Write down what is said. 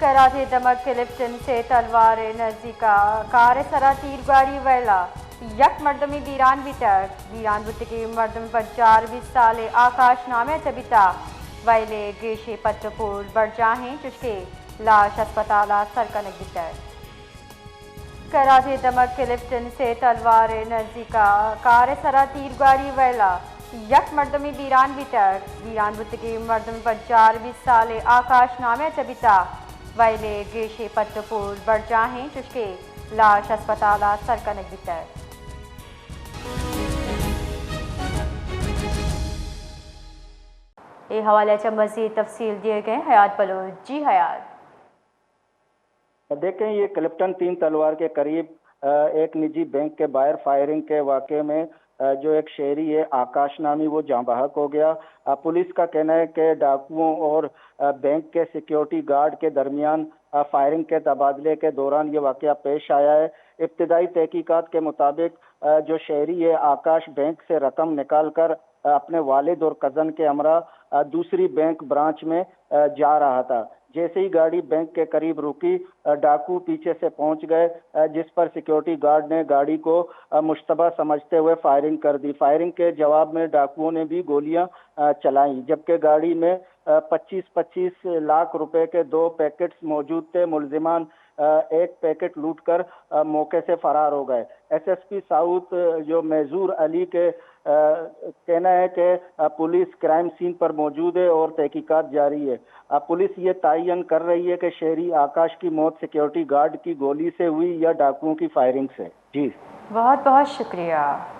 कराची दमक क्लिफ्टन से तलवार नज़दीका कार सरा तीरगाड़ी वेला यक मर्दमी दीरान बुत की मर्दम पर 24 साल आकाश नामे तबिता वैले गेशे पत्रपुर बरजाहें चुशके लाश अस्पताल सरकनक बितर कराची दमक क्लिफ्टन से तलवार नज़दीका कार सरा तीरगाड़ी वेला यक मर्दमी दीरान बुत की मर्दम पर 24 साल आकाश नामे तबिता वैले गेशे पत्रपुर बरजाहें चुशके लाश अस्पताल सरकनक बितर ये हवाले मज़ीद तफसील दिए गए हयात बलोच। जी हयात। देखें, ये क्लिफ्टन 3 तलवार के करीब एक निजी बैंक के बाहर फायरिंग के वाक़े में जो एक शहरी है आकाश नामी वो जाँ बहक हो गया। पुलिस का कहना है कि डाकुओं और बैंक के सिक्योरिटी गार्ड के दरमियान फायरिंग के तबादले के दौरान ये वाक़या पेश आया है। इब्तदाई तहकीकात के मुताबिक जो शहरी है आकाश बैंक से रकम निकाल कर अपने वालिद और कज़न के हमरा दूसरी बैंक ब्रांच में जा रहा था। जैसे ही गाड़ी बैंक के करीब रुकी, डाकू पीछे से पहुंच गए, जिस पर सिक्योरिटी गार्ड ने गाड़ी को मुश्तबा समझते हुए फायरिंग कर दी। फायरिंग के जवाब में डाकुओं ने भी गोलियां चलाई, जबकि गाड़ी में 25-25 लाख रुपए के 2 पैकेट्स मौजूद थे। मुलजिमान एक पैकेट लूटकर मौके से फरार हो गए। एसएसपी साउथ जो मेजूर अली के कहना है कि पुलिस क्राइम सीन पर मौजूद है और तहकीकात जारी है। पुलिस ये तयन कर रही है कि शहरी आकाश की मौत सिक्योरिटी गार्ड की गोली से हुई या डाकुओं की फायरिंग से। जी बहुत बहुत शुक्रिया।